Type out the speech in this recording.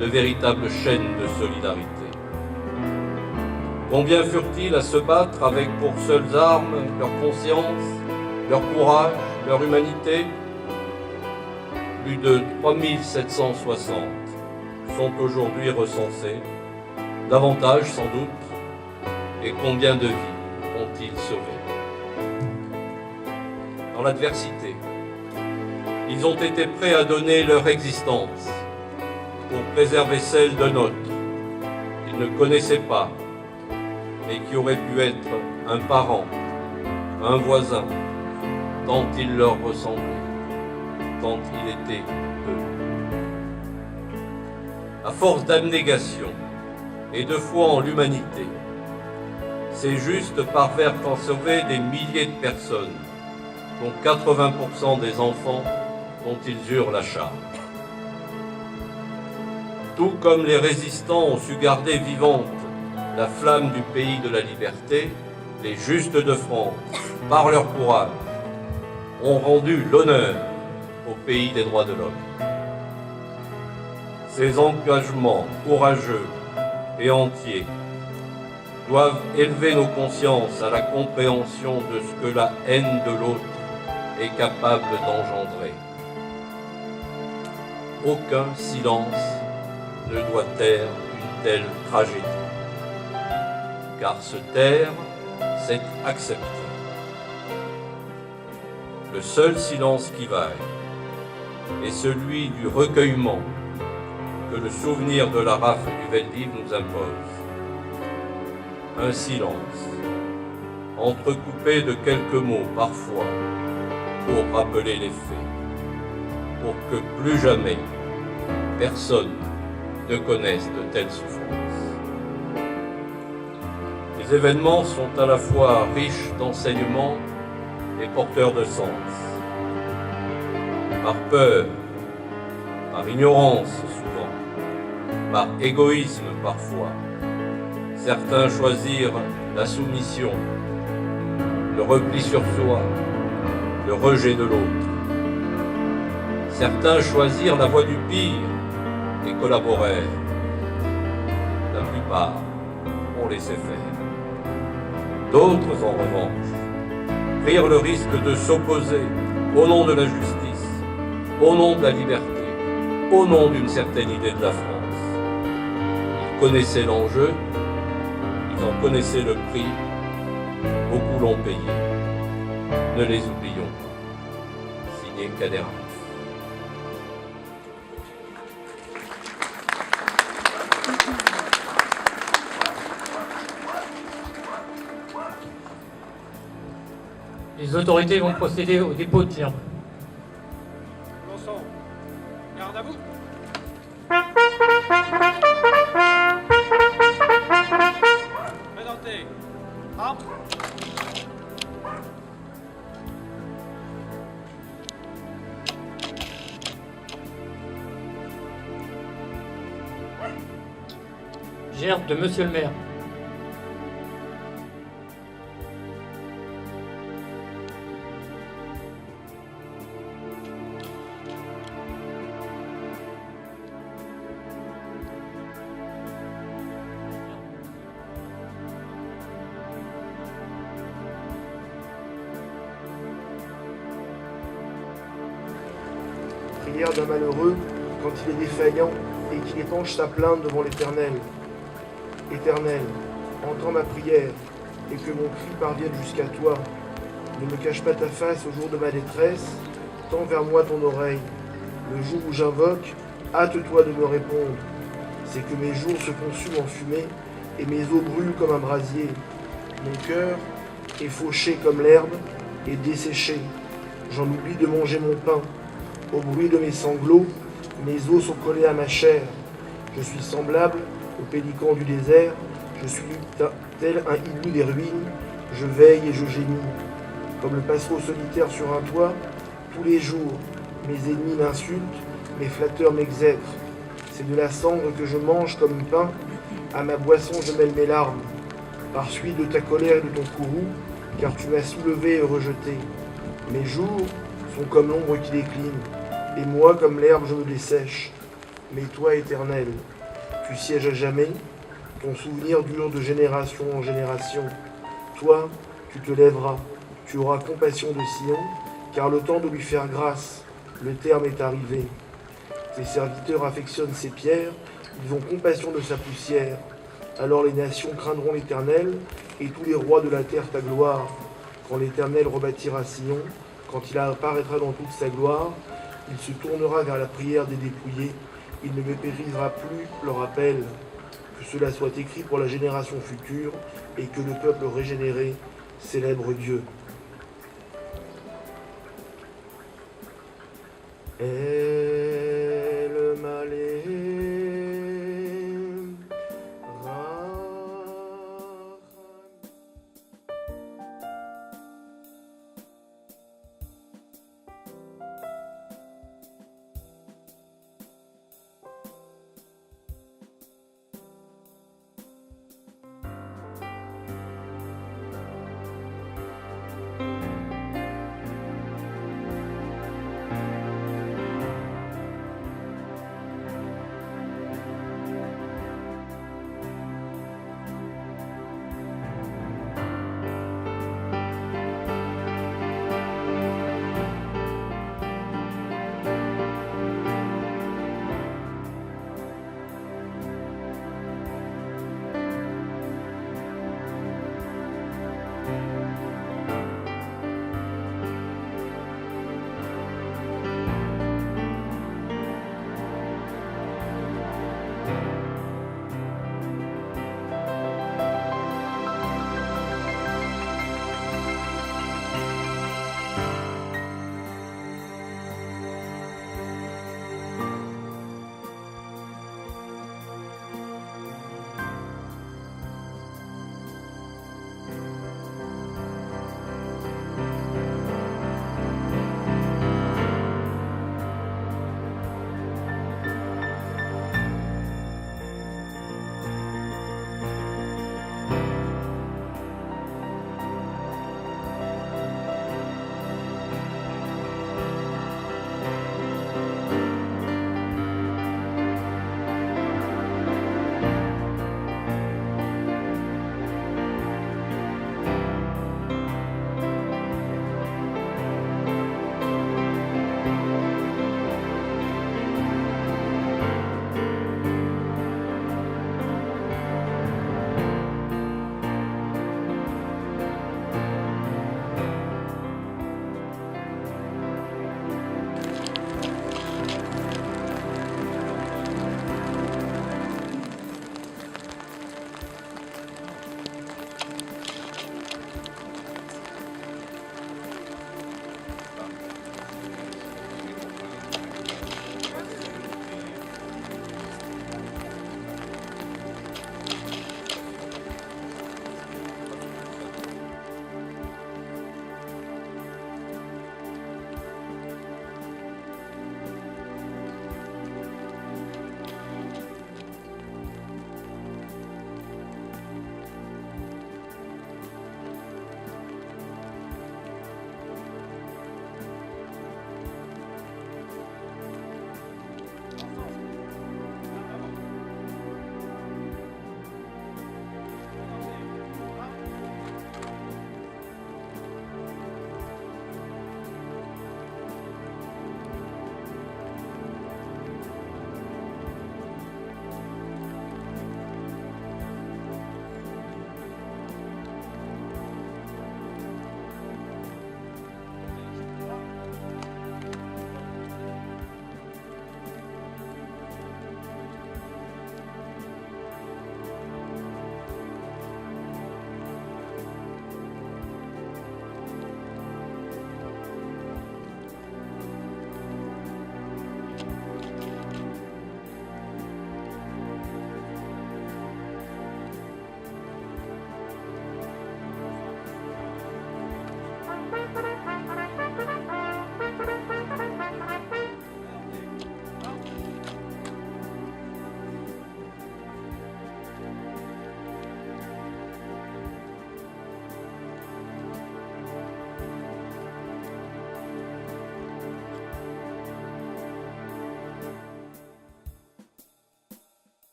de véritables chaînes de solidarité. Combien furent-ils à se battre avec pour seules armes leur conscience, leur courage, leur humanité? Plus de 3760 sont aujourd'hui recensés, davantage sans doute, et combien de vies ont-ils sauvées? Dans l'adversité, ils ont été prêts à donner leur existence pour préserver celle de nôtres qu'ils ne connaissaient pas, mais qui aurait pu être un parent, un voisin, tant il leur ressemblait, tant il était eux. À force d'abnégation et de foi en l'humanité, ces justes parvinrent à sauver des milliers de personnes, dont 80% des enfants dont ils eurent la charge. Tout comme les résistants ont su garder vivante la flamme du pays de la liberté, les justes de France, par leur courage, ont rendu l'honneur au pays des droits de l'homme. Ces engagements courageux et entiers doivent élever nos consciences à la compréhension de ce que la haine de l'autre est capable d'engendrer. Aucun silence ne doit taire une telle tragédie. Car se taire, c'est accepter. Le seul silence qui vaille est celui du recueillement que le souvenir de la rafle du Veldiv nous impose. Un silence, entrecoupé de quelques mots parfois, pour rappeler les faits, pour que plus jamais personne ne connaisse de telles souffrances. Les événements sont à la fois riches d'enseignements et porteurs de sens. Par peur, par ignorance souvent, par égoïsme parfois, certains choisirent la soumission, le repli sur soi, le rejet de l'autre. Certains choisirent la voie du pire et collaborèrent. La plupart ont laissé faire. D'autres, en revanche, prirent le risque de s'opposer au nom de la justice, au nom de la liberté, au nom d'une certaine idée de la France. Ils connaissaient l'enjeu, ils en connaissaient le prix, beaucoup l'ont payé. Ne les oublions pas. Signé Kader Arif. Les autorités vont procéder au dépôt de gerbe. Commençons. Garde à vous. Présentez. Arme. Gerbe de Monsieur le maire. Prière d'un malheureux quand il est défaillant et qu'il épanche sa plainte devant l'Éternel. Éternel, entends ma prière et que mon cri parvienne jusqu'à toi. Ne me cache pas ta face au jour de ma détresse, tends vers moi ton oreille. Le jour où j'invoque, hâte-toi de me répondre. C'est que mes jours se consument en fumée et mes os brûlent comme un brasier. Mon cœur est fauché comme l'herbe et desséché. J'en oublie de manger mon pain. Au bruit de mes sanglots, mes os sont collés à ma chair. Je suis semblable au pélican du désert. Je suis tel un hibou des ruines. Je veille et je gémis. Comme le passereau solitaire sur un toit, tous les jours, mes ennemis m'insultent, mes flatteurs m'exècrent. C'est de la cendre que je mange comme pain. À ma boisson, je mêle mes larmes. Par suite de ta colère et de ton courroux, car tu m'as soulevé et rejeté. Mes jours sont comme l'ombre qui décline, et moi, comme l'herbe, je me dessèche. Mais toi, Éternel, tu sièges à jamais, ton souvenir dure de génération en génération. Toi, tu te lèveras, tu auras compassion de Sion, car le temps de lui faire grâce, le terme est arrivé. Tes serviteurs affectionnent ses pierres, ils ont compassion de sa poussière. Alors les nations craindront l'Éternel, et tous les rois de la terre ta gloire. Quand l'Éternel rebâtira Sion, quand il apparaîtra dans toute sa gloire, il se tournera vers la prière des dépouillés, il ne méprisera plus leur appel. Que cela soit écrit pour la génération future, et que le peuple régénéré célèbre Dieu.